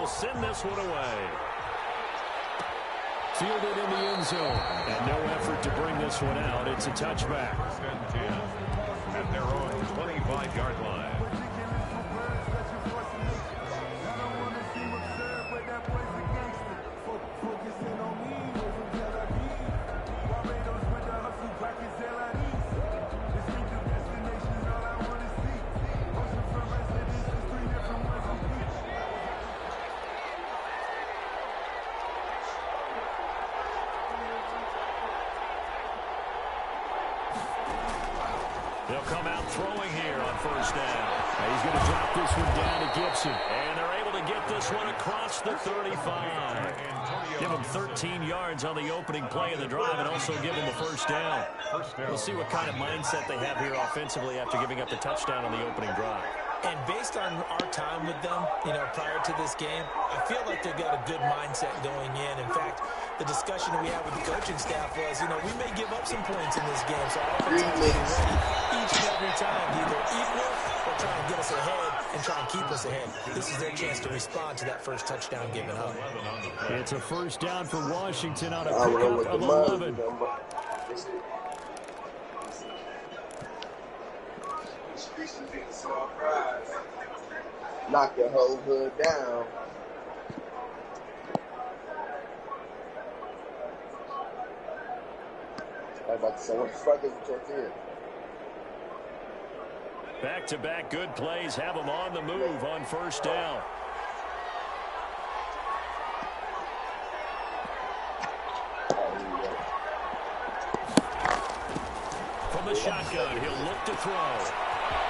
will send this one away. Fielded in the end zone. And no effort to bring this one out. It's a touchback. First and 10 at their own 25-yard line. They'll come out throwing here on first down. He's going to drop this one down to Gibson. And they're able to get this one across the 35. Give them 13 yards on the opening play of the drive and also give them a first down. We'll see what kind of mindset they have here offensively after giving up the touchdown on the opening drive. And based on our time with them, prior to this game, I feel like they've got a good mindset going in. In fact, the discussion we had with the coaching staff was, we may give up some points in this game, so our offense is getting ready each and every time to either equal or try and get us ahead and try and keep us ahead. This is their chance to respond to that first touchdown given up. It's a first down for Washington on a pickup of 11. Knock your whole hood down. I was about to say, what the fuck is it your kid? Back-to-back good plays have them on the move on first down. From the shotgun, he'll look to throw.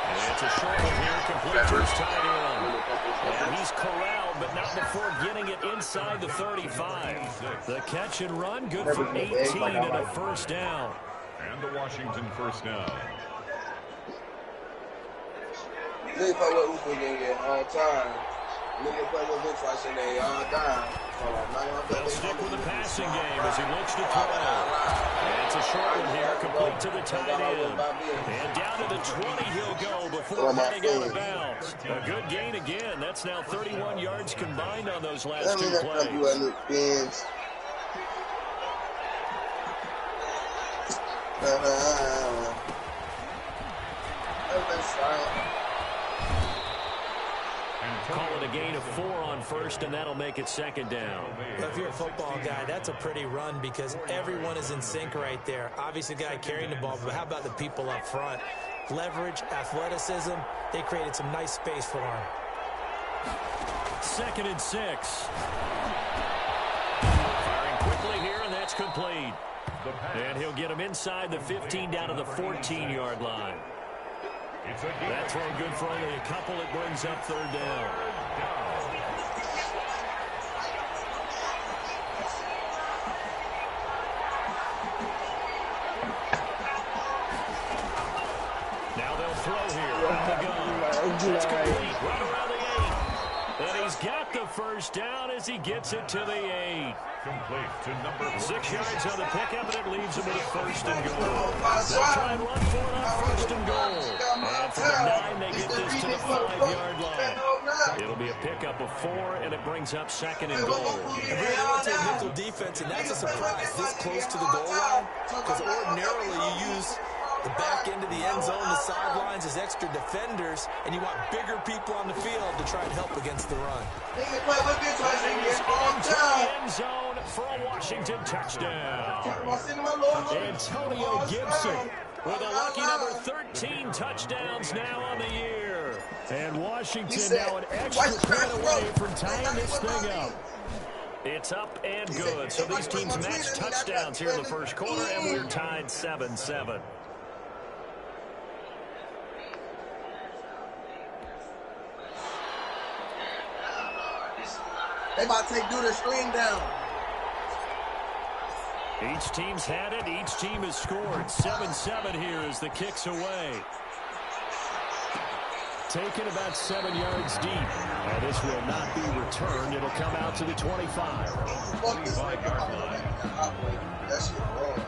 And it's a short one here, complete to his tight end. And he's corralled, but not before getting it inside the 35. The catch and run, good for 18 and a first down. And the Washington first down. They play what Uber get all time. Nigga play with Vince like they all down. They'll stick with the passing game as he looks to throw. And it's a short one here, complete to the tight end. And down to the 20 he'll go before heading out of bounds. A good gain again. That's now 31 yards combined on those last two plays. Call it a gain of 4 on first, and that'll make it second down. Well, if you're a football guy, that's a pretty run because everyone is in sync right there. Obviously, the guy carrying the ball, but how about the people up front? Leverage, athleticism, they created some nice space for him. 2nd and 6. Firing quickly here, and that's complete. And he'll get him inside the 15 down to the 14-yard line. That throw good for only a couple. It brings up third down. Now they'll throw here. That's complete. Right around the 8. And he's got the first down as he gets it to the 8. Complete to number 6 yards on the pickup, and it leaves him with a first and goal. They'll try and run for it on first and goal. And from the 9, they get this to the 5-yard line. It'll be a pickup of 4, and it brings up 2nd and goal. And we're able to nickel defense, and that's a surprise this close to the goal line, because ordinarily you use the back end of the end zone, the sidelines as extra defenders, and you want bigger people on the field to try and help against the run. That is into the end zone for a Washington touchdown. Antonio Gibson with a lucky number 13 touchdowns now on the year. And Washington now an extra point away from tying this thing up. It's up and good. So these teams match touchdowns here in the first quarter, and we're tied 7-7. They about to take Dooders4's down. Each team's had it. Each team has scored. 7-7 here as the kick's away. Taken about 7 yards deep. And this will not be returned. It'll come out to the 25. 25-yard line. That shit wrong.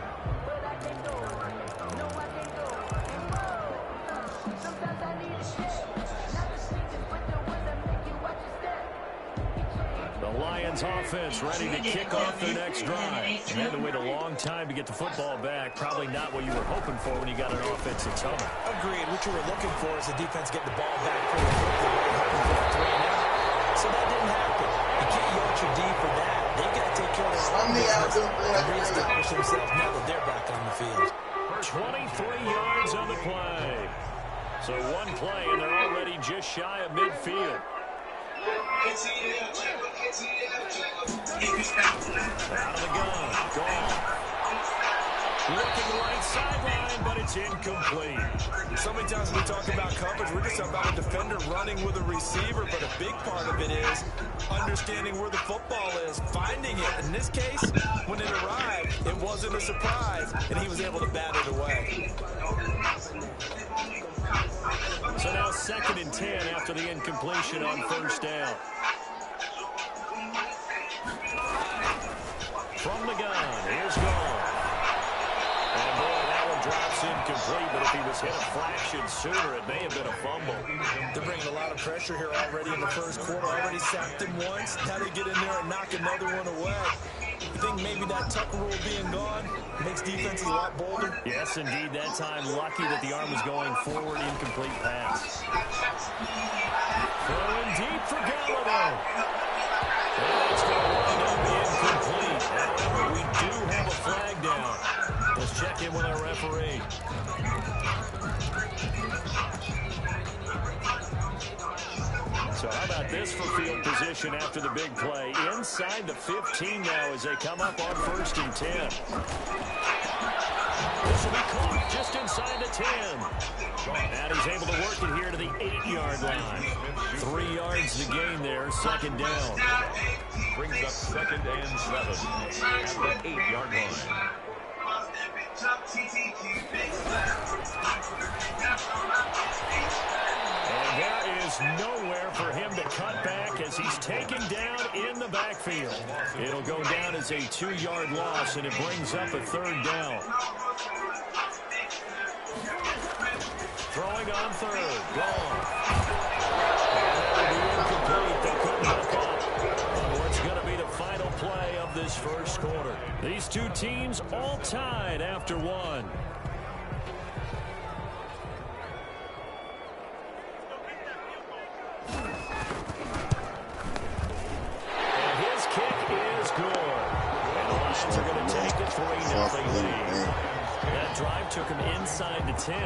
The Lions offense ready to kick off their next drive. They had to wait a long time to get the football back. Probably not what you were hoping for when you got an offensive tunnel. Agreed. What you were looking for is the defense get the ball back pretty quickly. Hoping for a 3-and-out. So that didn't happen. You can't yell your D for that. They got to take care of their own business and reestablish themselves now that they're back on the field. 23 yards on the play. So one play, and they're already just shy of midfield. Out of the gun. Gone. Looking right sideline, but it's incomplete. So many times when we talk about coverage, we're just about a defender running with a receiver, but a big part of it is understanding where the football is, finding it. In this case, when it arrived, it wasn't a surprise, and he was able to bat it away. So now 2nd and 10 after the incompletion on first down. From the gun, here's Gone. And boy, that one drops incomplete, but if he was hit a fraction sooner, it may have been a fumble. They're bringing a lot of pressure here already in the first quarter. Already sacked him once. Now they get in there and knock another one away. You think maybe that Tucker rule being gone makes defenses a lot bolder? Yes, indeed. That time, lucky that the arm was going forward. Incomplete pass. Throwing deep for Galloway. And it's going to wind up incomplete. However, we do have a flag down. Let's check in with our referee. So how about this for field position after the big play? Inside the 15 now as they come up on 1st and 10. This will be caught just inside the 10. And he's able to work it here to the 8-yard line. 3 yards to gain there, 2nd down. Brings up 2nd and 7 at the 8-yard line. And there is nowhere for him to cut back as he's taken down in the backfield. It'll go down as a 2-yard loss, and it brings up a 3rd down. Throwing on 3rd. Gone. And that'll be incomplete. They couldn't hook up on what's going to be the final play of this first quarter. These two teams all tied after one. And his kick is good. And the Lions are going to take a 3-0 lead. That drive took him inside the 10.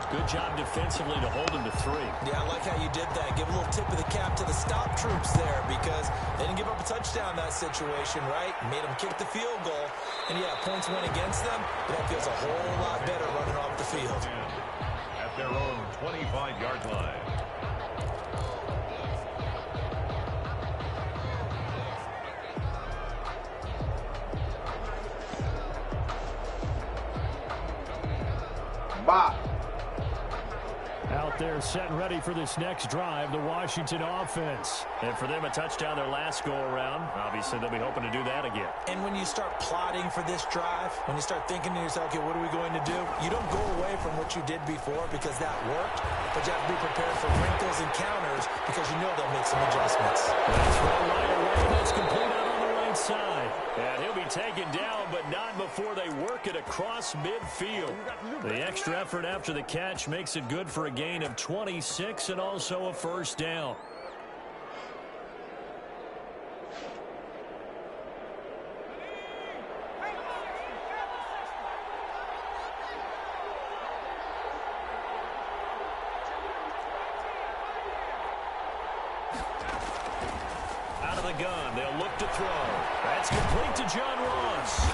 Good job defensively to hold him to 3. Yeah, I like how you did that. Give a little tip of the cap to the stop troops there because they didn't give up a touchdown in that situation, right? Made them kick the field goal. And, yeah, points went against them. But that feels a whole lot better running off the field. At their own 25-yard line. Bye. Out there set and ready for this next drive, the Washington offense. And for them, a touchdown their last go-around. Obviously, they'll be hoping to do that again. And when you start plotting for this drive, when you start thinking to yourself, okay, what are we going to do? You don't go away from what you did before because that worked, but you have to be prepared for wrinkles and counters because you know they'll make some adjustments. That's right away. That's complete out on the right side. And he'll be taken down, but not before they work it across midfield. The extra effort after the catch makes it good for a gain of 26 and also a 1st down. Out of the gun, they'll look to throw. That's complete to John Ross.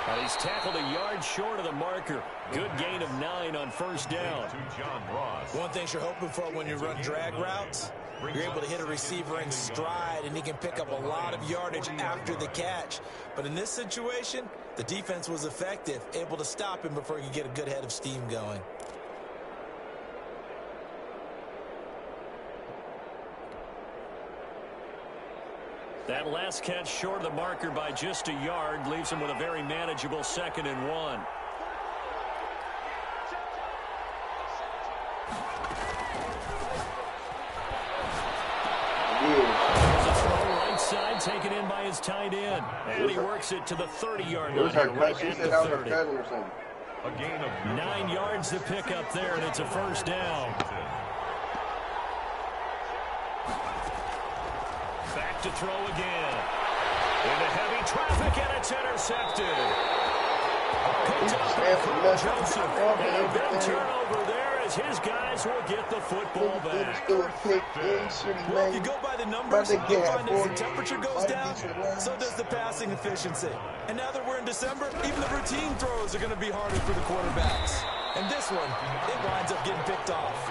And he's tackled a yard short of the marker. Good gain of 9 on 1st down. To John Ross. One thing you're hoping for when you run drag routes, you're able to hit a receiver in stride, and he can pick up a lot of yardage after the catch. But in this situation, the defense was effective, able to stop him before he could get a good head of steam going. That last catch short of the marker by just a yard leaves him with a very manageable 2nd and 1. There's a throw right side and taken in by his tight end. And he works it to the 30-yard line. She said that was her cousin or something. A gain of 9 yards to pick up there, and it's a first down. Back to throw again. Into heavy traffic, and it's intercepted. Picked up by Joseph. And a big turnover there as his guys will get the football back. Well, if you go by the numbers, you find as the temperature goes down, so does the passing efficiency. And now that we're in December, even the routine throws are going to be harder for the quarterbacks. And this one, it winds up getting picked off.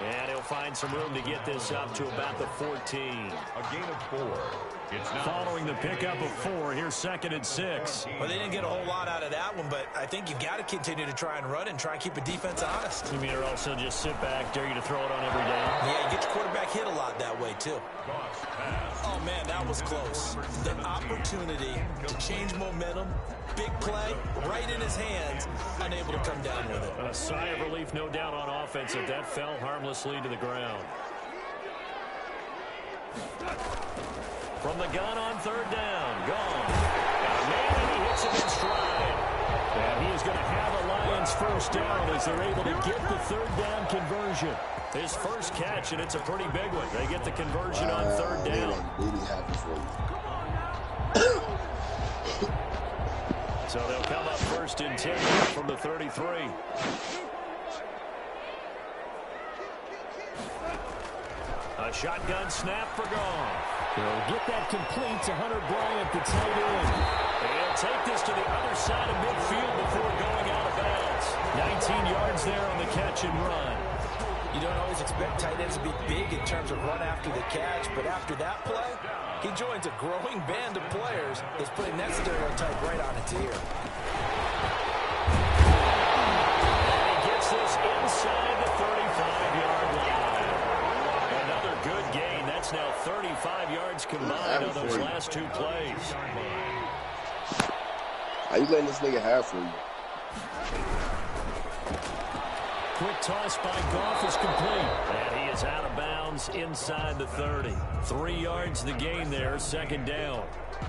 And he'll find some room to get this up to about the 14. a gain of 4. It's now Following the pickup of 4, here's 2nd and 6. Well, they didn't get a whole lot out of that one, but I think you got to continue to try and run and try and keep the defense honest. You mean or also just sit back, dare you to throw it on every down? Yeah, you get your quarterback hit a lot that way, too. Oh, man, that was close. The opportunity to change momentum, big play, right in his hands, unable to come down with it. A sigh of relief, no doubt, on offense if that fell harmlessly to the ground. From the gun on 3rd down, gone. And he hits him in stride. And he is going to have a Lions first down as they're able to get the 3rd down conversion. His first catch, and it's a pretty big one. They get the conversion on 3rd down. So they'll come up 1st and 10 from the 33. A shotgun snap for Goff. He'll get that complete to Hunter Bryant, the tight end. He'll take this to the other side of midfield before going out of bounds. 19 yards there on the catch and run. You don't always expect tight ends to be big in terms of run after the catch, but after that play, he joins a growing band of players that's putting that stereotype right on its ear. And he gets this inside the 35-yard line. Another good gain. That's now 35 yards combined on those last 2 plays. How you letting this nigga have for you? Quick toss by Goff is complete. And he is out of bounds inside the 30. 3 yards the gain there, 2nd down.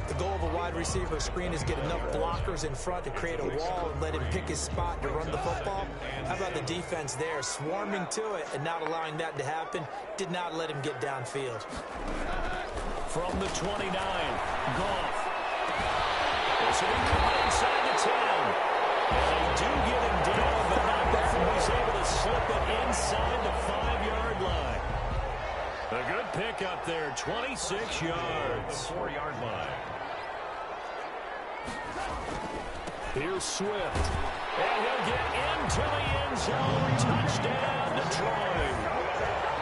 The goal of a wide receiver screen is get enough blockers in front to create a wall and let him pick his spot to run the football. How about the defense there, swarming to it and not allowing that to happen? Did not let him get downfield. From the 29, Goff. This will be caught inside the 10. And they do get him down, but not before he's able to slip it inside the 5-yard line. A good pickup there, 26 yards. 4-yard line. Here's Swift. And he'll get into the end zone. Touchdown, Detroit.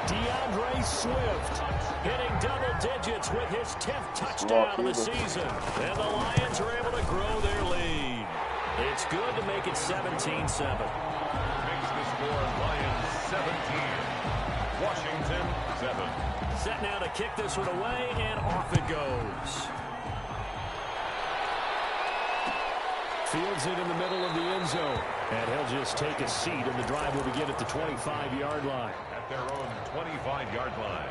DeAndre Swift hitting double digits with his 10th touchdown of the season. And the Lions are able to grow their lead. It's good to make it 17-7. Makes the score Lions 17. Washington 7. Set now to kick this one away, and off it goes. Fields it in the middle of the end zone. And he'll just take a seat, and the drive will begin at the 25-yard line. At their own 25-yard line.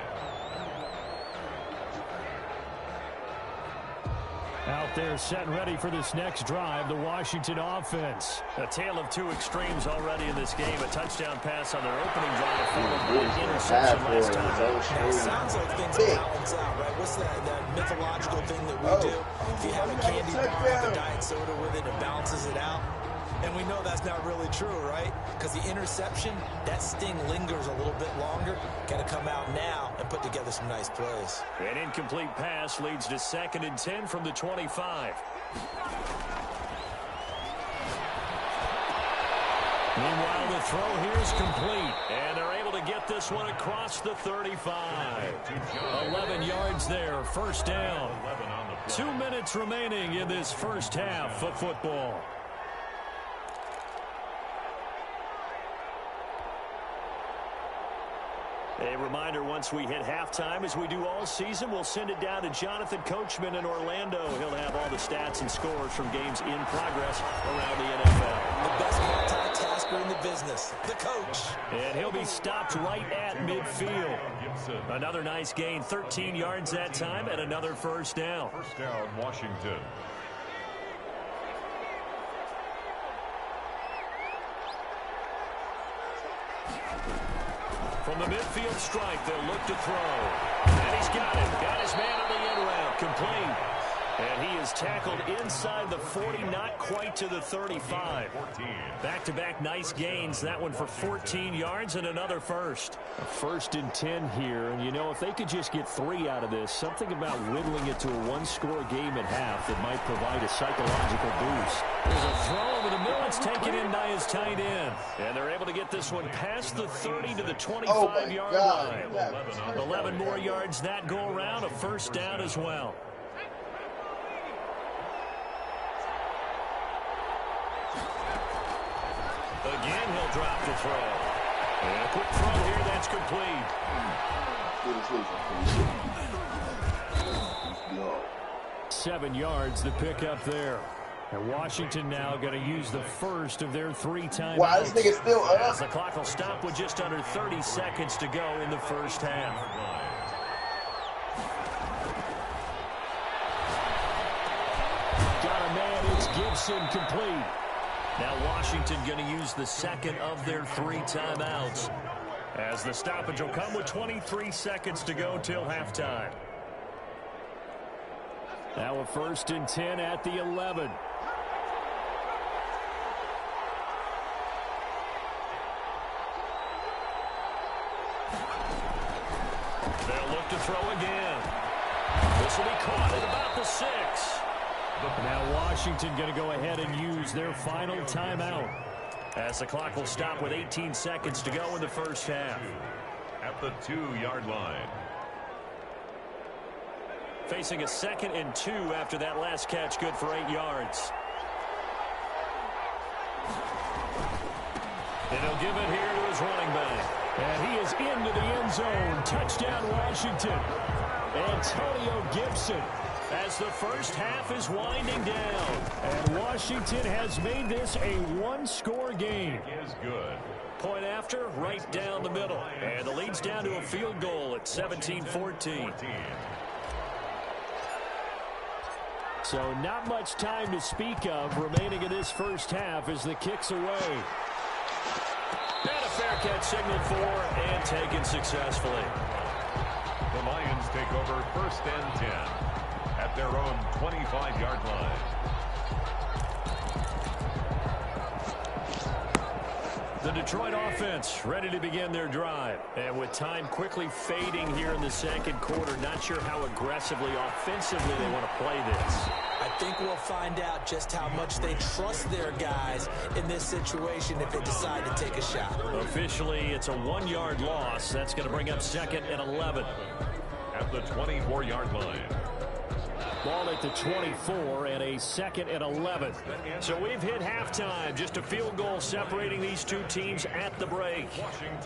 Out there set and ready for this next drive, the Washington offense. A tale of 2 extremes already in this game. A touchdown pass on their opening drive, followed by an interception last time. It sounds like things balance out, right? What's that mythological thing that we do? If you have a candy bar with a diet soda with it, it balances it out. And we know that's not really true, right? Because the interception, that sting lingers a little bit longer. Got to come out now and put together some nice plays. An incomplete pass leads to 2nd and 10 from the 25. Meanwhile, the throw here is complete. And they're able to get this one across the 35. 11 yards there, 1st down. 2 minutes remaining in this first half of football. A reminder, once we hit halftime, as we do all season, we'll send it down to Jonathan Coachman in Orlando. He'll have all the stats and scores from games in progress around the NFL. The best multitasker expert in the business, the coach. And he'll be stopped right at midfield. Another nice gain, 13 yards that time, and another first down. First down, Washington. From the midfield strike, they'll look to throw. And he's got him. Got his man on the end route. Complete. And he is tackled inside the 40, not quite to the 35. Back-to-back nice gains. That one for 14 yards and another first. A 1st and 10 here. And, you know, if they could just get 3 out of this, something about whittling it to a one-score game at half that might provide a psychological boost. There's a throw over the middle. It's taken in by his tight end. And they're able to get this one past the 30 to the 25-yard line. 11 more yards that go around. A first down as well. Again, he'll drop the throw. And a quick throw here, that's complete. 7 yards to pick up there. And Washington now going to use the first of their 3 timeouts. Wow, this nigga's still up. As the clock will stop with just under 30 seconds to go in the first half. Got a man, it's Gibson, complete. Now Washington going to use the second of their 3 timeouts. As the stoppage will come with 23 seconds to go till halftime. Now a 1st and 10 at the 11. They'll look to throw again. This will be caught at about the 6. Now Washington going to go ahead and use their final timeout. As the clock will stop with 18 seconds to go in the first half. At the 2-yard line. Facing a 2nd and 2 after that last catch, good for 8 yards. And he'll give it here to his running back. And he is into the end zone. Touchdown, Washington. Antonio Gibson. As the first half is winding down. And Washington has made this a one-score game. Is good. Point after, right down the middle. And the lead's down to a field goal at 17-14. So not much time to speak of remaining in this first half as the kick's away. And a fair catch signaled for and taken successfully. The Lions take over 1st and 10 at their own 25-yard line. The Detroit offense ready to begin their drive. And with time quickly fading here in the second quarter, not sure how aggressively, offensively they want to play this. I think we'll find out just how much they trust their guys in this situation if they decide to take a shot. Officially, it's a 1-yard loss. That's going to bring up 2nd and 11. At the 24-yard line. Ball at the 24 and a 2nd and 11. So we've hit halftime. Just a field goal separating these two teams at the break.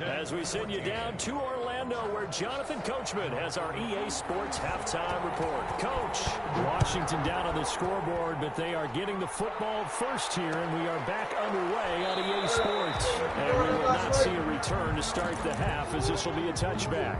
As we send you down to Orlando, where Jonathan Coachman has our EA Sports halftime report. Coach. Washington down on the scoreboard, but they are getting the football first here, and we are back underway on EA Sports. And we will not see a return to start the half, as this will be a touchback.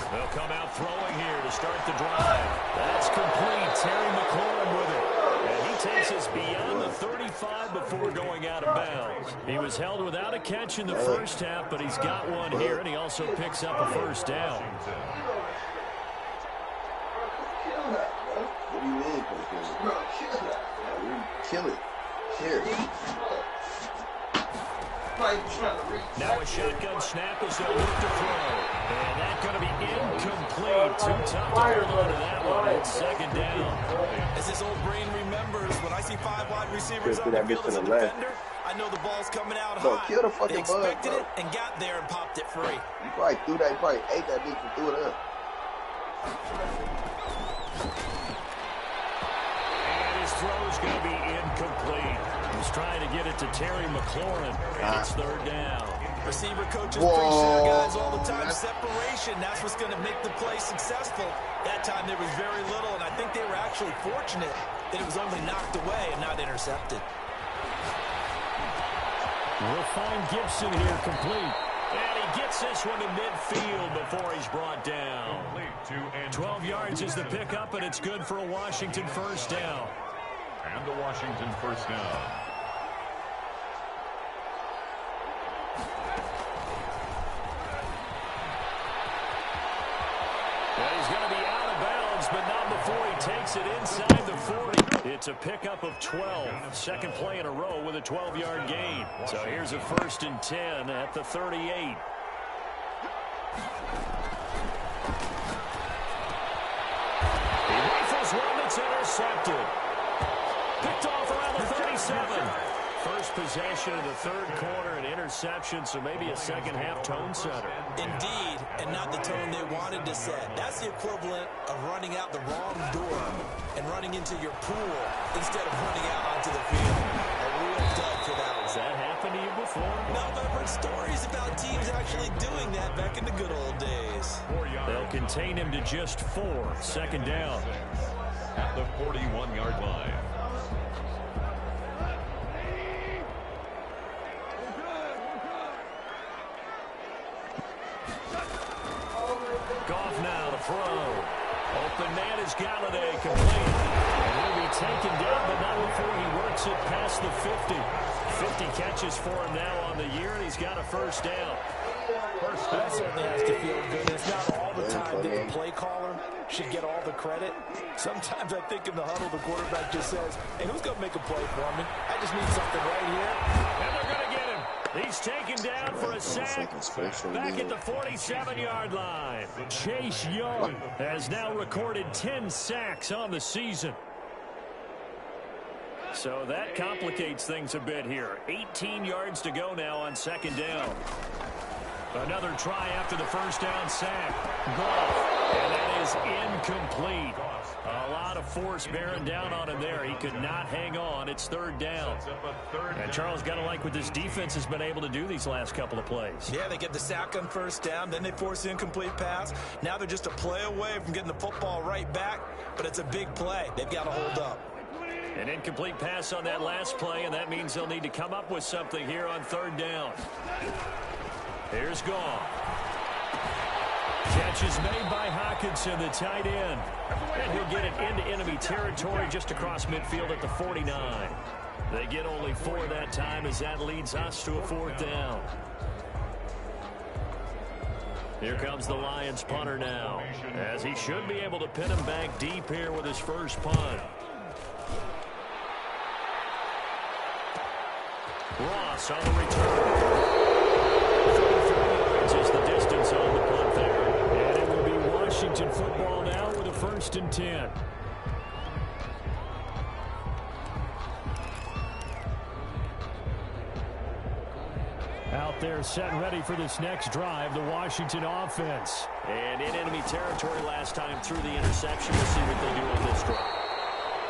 They'll come out throwing here to start the drive. That's complete. Terry McLaurin with it. And he takes us beyond the 35 before going out of bounds. He was held without a catch in the first half, but he's got one here, and he also picks up a first down. What do you mean, kill it. Here. Now a shotgun snap as they'll look to throw. And that's going to be incomplete. Too tough to hold on to that one. It's 2nd down. As his old brain remembers, when I see 5 wide receivers on the field as a defender, I know the ball's coming out high. Kill the fucking they expected bug, it and got there and popped it free. You probably threw that, probably ate that bitch and threw it up. And his throw's going to be incomplete. He's trying to get it to Terry McLaurin, and it's 3rd down. Receiver coaches preach to their guys all the time. Separation, that's what's going to make the play successful. That time there was very little, and I think they were actually fortunate that it was only knocked away and not intercepted. We'll find Gibson here complete. And he gets this one to midfield before he's brought down. 12 yards is the pickup, and it's good for a Washington first down. And the Washington first down. And he's going to be out of bounds, but not before he takes it inside the 40. It's a pickup of 12. Second play in a row with a 12-yard gain. So here's a 1st and 10 at the 38. He rifles one that's intercepted. Picked off around the 37. First possession of the third quarter, an interception, so maybe a second-half tone setter. Indeed, and not the tone they wanted to set. That's the equivalent of running out the wrong door and running into your pool instead of running out onto the field. A real dud for that one. Has that happened to you before? No, but I've heard stories about teams actually doing that back in the good old days. They'll contain him to just 4. Second down. At the 41-yard line. Goff now to throw. Open man is Galladay, complete. And he'll be taken down, but not before he works it past the 50. 50 catches for him now on the year, and he's got a first down. That certainly has to feel good. It's not all the time that the play caller should get all the credit. Sometimes I think in the huddle, the quarterback just says, hey, who's going to make a play for me? I just need something right here. And they're going to get him. He's taken down for a sack back at the 47-yard line. Chase Young has now recorded 10 sacks on the season. So that complicates things a bit here. 18 yards to go now on second down. Another try after the first down sack. Goff, and that is incomplete. A lot of force bearing down on him there. He could not hang on. It's third down. And Charles, got to like what this defense has been able to do these last couple of plays. Yeah, they get the sack on first down, then they force the incomplete pass. Now they're just a play away from getting the football right back, but it's a big play. They've got to hold up. An incomplete pass on that last play, and that means they'll need to come up with something here on third down. Here's Goff. Catch is made by Hockenson, the tight end. And he'll get it into enemy territory just across midfield at the 49. They get only 4 that time as that leads us to a fourth down. Here comes the Lions punter now, as he should be able to pin him back deep here with his first punt. Ross on the return. 33 yards is the distance on the punt there. And it will be Washington football now with a 1st and 10. Out there set and ready for this next drive, the Washington offense. And in enemy territory last time through the interception. We'll see what they do on this drive.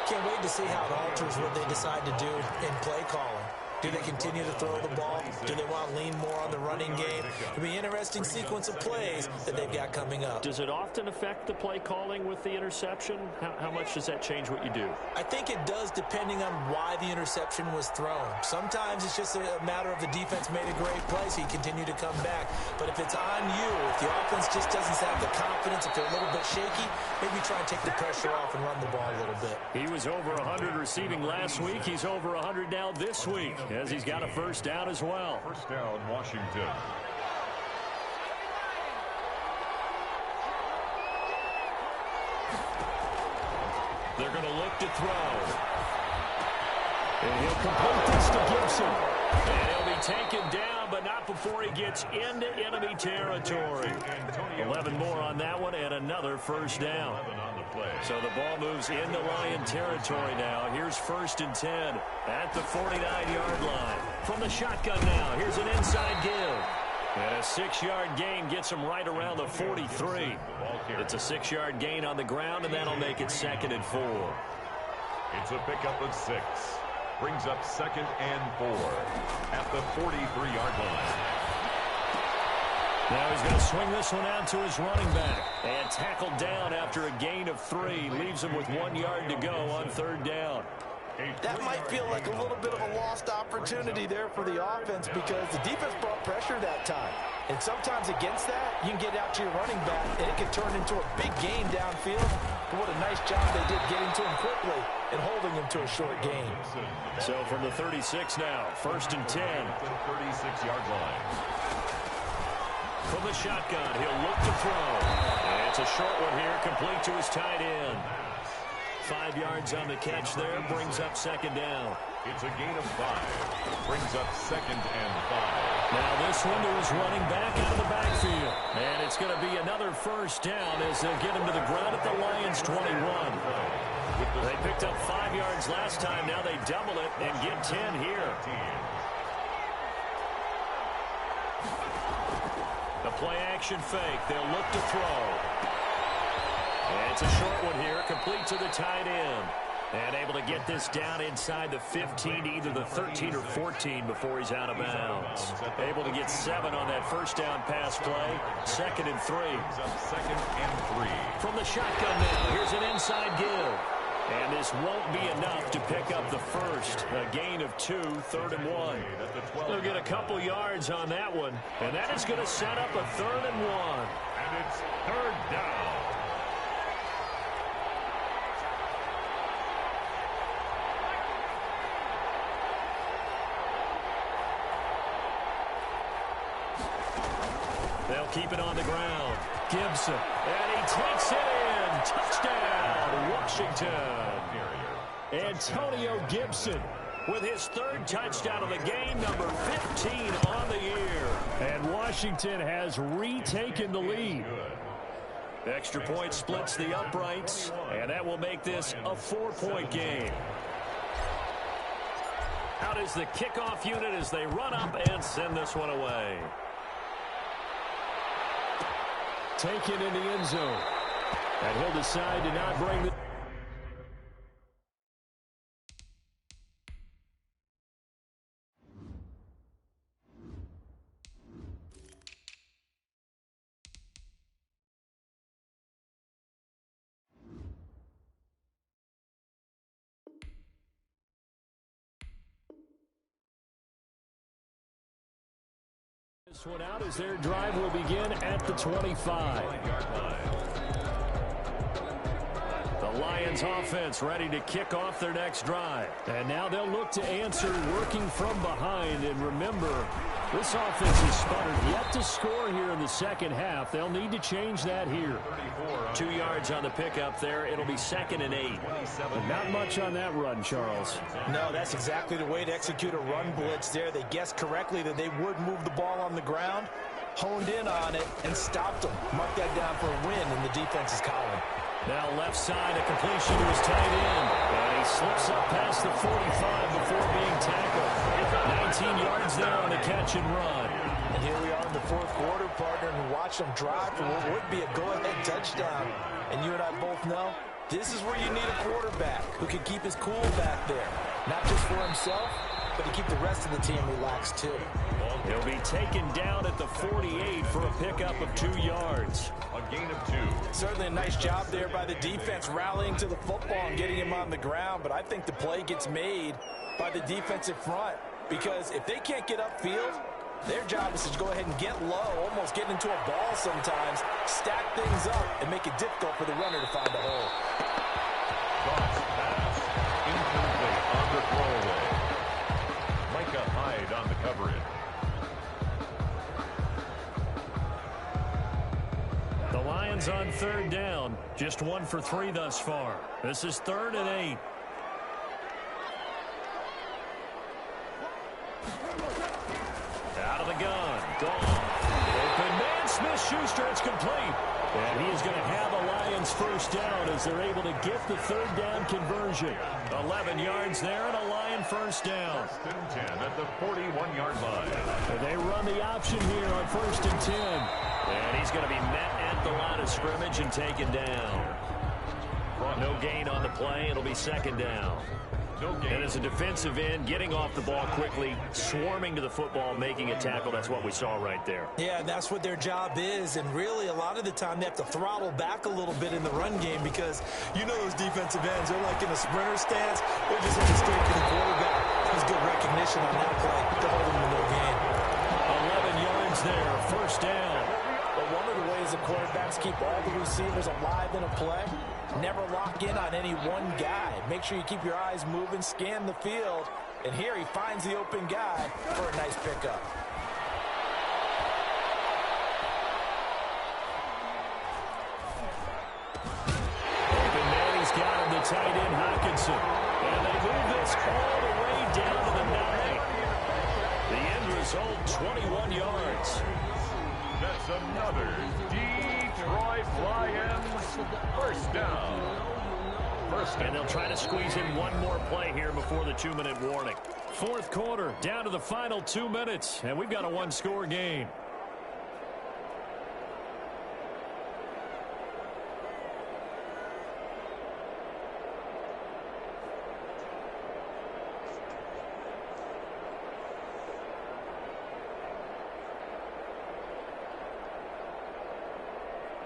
Can't wait to see how it alters what they decide to do in play calling. Do they continue to throw the ball? Do they want to lean more on the running game? It'll be an interesting sequence of plays that they've got coming up. Does it often affect the play calling with the interception? How much does that change what you do? I think it does, depending on why the interception was thrown. Sometimes it's just a matter of the defense made a great play, so you continue to come back. But if it's on you, if the offense just doesn't have the confidence, if they're a little bit shaky, maybe try and take the pressure off and run the ball a little bit. He was over 100 receiving last week. He's over 100 now this week, as he's got a first down as well. First down, Washington. They're going to look to throw. And he'll complete this to Gibson. And he'll be taken down, but not before he gets into enemy territory. 11 more on that one, and another first down. So the ball moves into Lion territory now. Here's 1st and 10 at the 49-yard line. From the shotgun now, here's an inside give. And a 6-yard gain gets him right around the 43. It's a 6-yard gain on the ground, and that'll make it 2nd and 4. It's a pickup of 6. Brings up 2nd and 4 at the 43-yard line. Now he's going to swing this one out to his running back. And tackled down after a gain of 3. Leaves him with 1 yard to go on 3rd down. That might feel like a little bit of a lost opportunity there for the offense because the defense brought pressure that time. And sometimes against that, you can get out to your running back, and it can turn into a big gain downfield. But what a nice job they did getting to him quickly and holding him to a short gain. So from the 36 now, 1st and 10. 36-yard line. From the shotgun, he'll look to throw. And it's a short one here, complete to his tight end. 5 yards on the catch there, brings up 2nd down. It's a gain of 5. Brings up 2nd and 5. Now this one to his running back out of the backfield. And it's going to be another 1st down as they'll get him to the ground at the Lions' 21. They picked up 5 yards last time. Now they double it and get 10 here. The play action fake. They'll look to throw. And it's a short one here, complete to the tight end. And able to get this down inside the 15, either the 13 or 14 before he's out of bounds. Able to get 7 on that 1st down pass play. 2nd and 3. 2nd and 3. From the shotgun now, here's an inside give. And this won't be enough to pick up the 1st. A gain of 2, 3rd and 1. They'll get a couple yards on that one. And that is going to set up a 3rd and 1. And it's 3rd down. They'll keep it on the ground. Gibson. And he takes it in. Touchdown, Washington. Antonio Gibson with his 3rd touchdown of the game, number 15 on the year. And Washington has retaken the lead. The extra point splits the uprights, and that will make this a 4-point game. Out is the kickoff unit as they run up and send this one away. Taken in the end zone. And he'll decide to not bring the... This one out as their drive will begin at the 25. The Lions offense ready to kick off their next drive. And now they'll look to answer working from behind. And remember, this offense is sputtered yet to score here in the 2nd half. They'll need to change that here. 2 yards on the pickup there. It'll be 2nd and 8. But not much on that run, Charles. No, that's exactly the way to execute a run blitz there. They guessed correctly that they would move the ball on the ground, honed in on it, and stopped them. Mark that down for a win in the defense's column. Now left side, a completion to his tight end. And he slips up past the 45 before being tackled. 19 yards there on the catch and run. And here we are in the 4th quarter, partner, and watch them drive for what would be a go-ahead touchdown. And you and I both know this is where you need a quarterback who can keep his cool back there. Not just for himself, but to keep the rest of the team relaxed too. He'll be taken down at the 48 for a pickup of 2 yards. A gain of 2. Certainly a nice job there by the defense rallying to the football and getting him on the ground, but I think the play gets made by the defensive front because if they can't get upfield, their job is to go ahead and get low, almost get into a ball sometimes, stack things up, and make it difficult for the runner to find a hole. Cross pass. Incomplete on the throwaway. Micah Hyde on the coverage. The Lions on 3rd down. Just 1 for 3 thus far. This is 3rd and 8. Out of the gun. Gone. Open man. Smith-Schuster. It's complete. And he is going to have a Lions 1st down as they're able to get the 3rd down conversion. 11 yards there and a Lion 1st down. 1st and 10 at the 41-yard line. And they run the option here on 1st and 10. And he's going to be met at the line of scrimmage and taken down. No gain on the play. It'll be 2nd down. No gain. And as a defensive end, getting off the ball quickly, swarming to the football, making a tackle, that's what we saw right there. Yeah, and that's what their job is. And really, a lot of the time, they have to throttle back a little bit in the run game because you know those defensive ends, they're like in a sprinter stance. They're just heading straight for the quarterback. There's good recognition on that play to hold them in their game. 11 yards there, first down. But one of the ways the quarterbacks keep all the receivers alive in a play, never lock in on any one guy. Make sure you keep your eyes moving, scan the field. And here he finds the open guy for a nice pickup. Open man, he's got him, the tight end, Hockenson. And they move this all the way down to the 9. The end result, 21 yards. That's another Detroit Lions first down. And they'll try to squeeze in one more play here before the 2-minute warning. Fourth quarter, down to the final 2 minutes, and we've got a one-score game.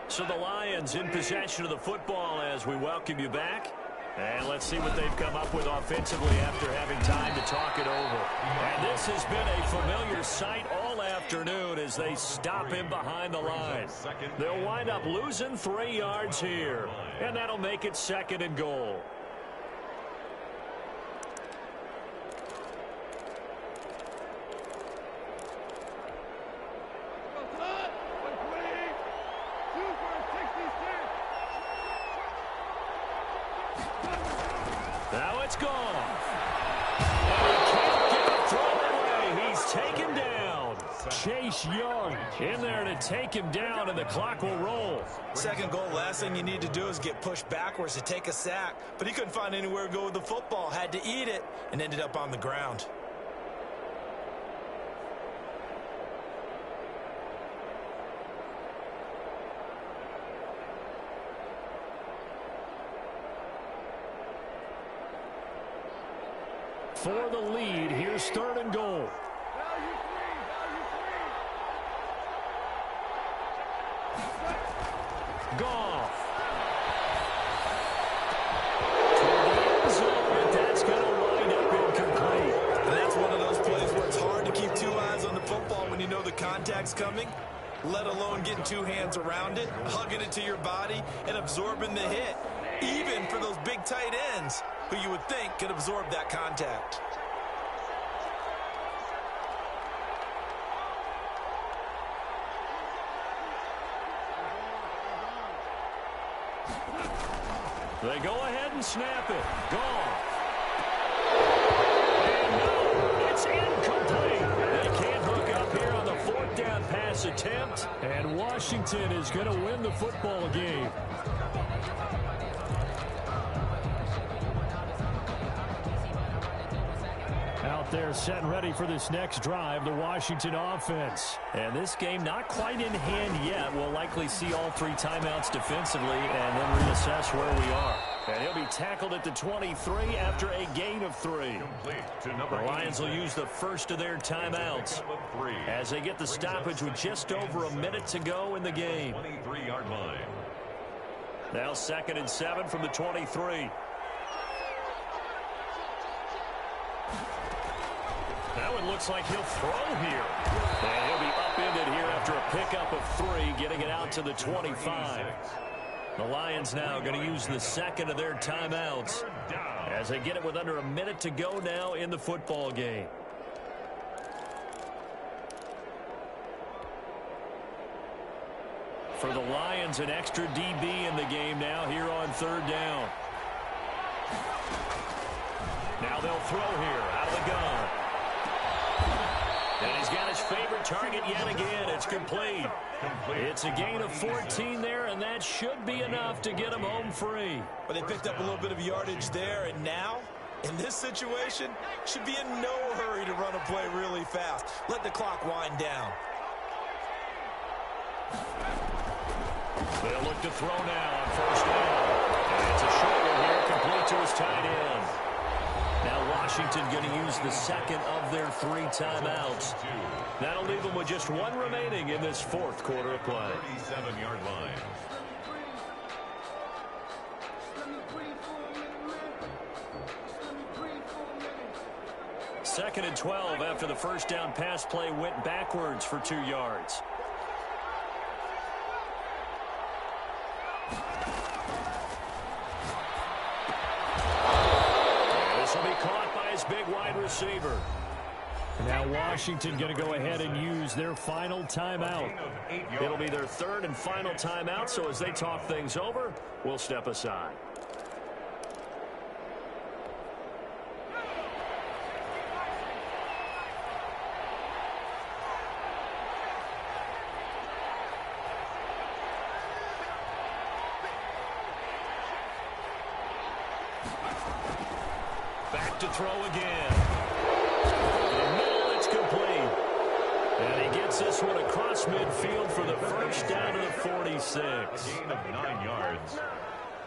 So the Lions in possession of the football as we welcome you back. And let's see what they've come up with offensively after having time to talk it over. And this has been a familiar sight all afternoon as they stop him behind the line. They'll wind up losing 3 yards here. And that'll make it 2nd and goal. Now it's gone. And he can't get it thrown away. He's taken down. Chase Young in there to take him down, and the clock will roll. Second goal, last thing you need to do is get pushed backwards to take a sack. But he couldn't find anywhere to go with the football, had to eat it, and ended up on the ground. For the lead, here's 3rd and goal. Goff. Toward the end zone, but that's going to wind up incomplete. And that's one of those plays where it's hard to keep 2 eyes on the football when you know the contact's coming, let alone getting 2 hands around it, hugging it to your body, and absorbing the hit, even for those big tight ends who you would think could absorb that contact. They go ahead and snap it. Gone. And no, it's incomplete. They can't hook up here on the 4th down pass attempt. And Washington is going to win the football game. Out there set and ready for this next drive, the Washington offense. And this game not quite in hand yet. We'll likely see all 3 timeouts defensively and then reassess where we are. And he'll be tackled at the 23 after a gain of 3. The Lions will use the first of their timeouts as they get the stoppage with just over a minute to go in the game. 23-yard line. Now 2nd and 7 from the 23. Now it looks like he'll throw here. And he'll be upended here after a pickup of 3, getting it out to the 25. The Lions now going to use the 2nd of their timeouts as they get it with under a minute to go now in the football game. For the Lions, an extra DB in the game now here on 3rd down. Now they'll throw here out of the gun. And he's got his favorite target yet again. It's complete. It's a gain of 14 there, and that should be enough to get him home free. But they picked up a little bit of yardage there, and now, in this situation, should be in no hurry to run a play really fast. Let the clock wind down. They'll look to throw now on 1st down. And it's a short one here, complete to his tight end. Now Washington going to use the second of their 3 timeouts. That'll leave them with just 1 remaining in this 4th quarter of play. 37-yard line. Second and 12 after the first down pass play went backwards for 2 yards. And this will be caught by his big wide receiver. Now Washington going to go ahead and use their final timeout. It'll be their 3rd and final timeout, so as they talk things over, we'll step aside. Back to throw again. The middle, it's complete. And he gets this one across midfield for the first down to the 46. Gain of 9 yards.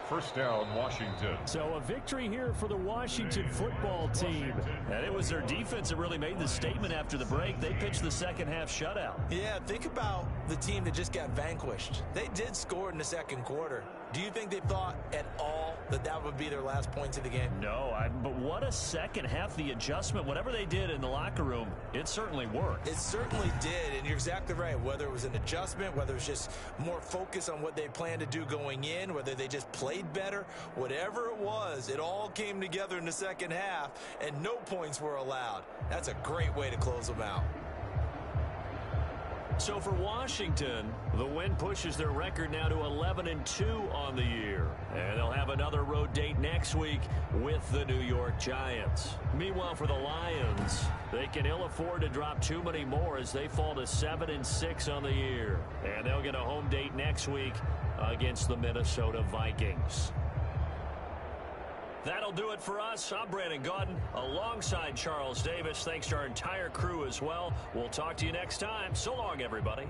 First down, Washington. So a victory here for the Washington football team. And it was their defense that really made the statement after the break. They pitched the second half shutout. Yeah, think about the team that just got vanquished. They did score in the 2nd quarter. Do you think they thought at all that that would be their last points of the game? No, but what a second half. The adjustment, whatever they did in the locker room, it certainly worked. It certainly did, and you're exactly right. Whether it was an adjustment, whether it was just more focus on what they planned to do going in, whether they just played better, whatever it was, it all came together in the second half, and no points were allowed. That's a great way to close them out. So for Washington, the win pushes their record now to 11-2 on the year. And they'll have another road date next week with the New York Giants. Meanwhile, for the Lions, they can ill afford to drop too many more as they fall to 7-6 on the year. And they'll get a home date next week against the Minnesota Vikings. That'll do it for us. I'm Brandon Gaudin alongside Charles Davis. Thanks to our entire crew as well. We'll talk to you next time. So long, everybody.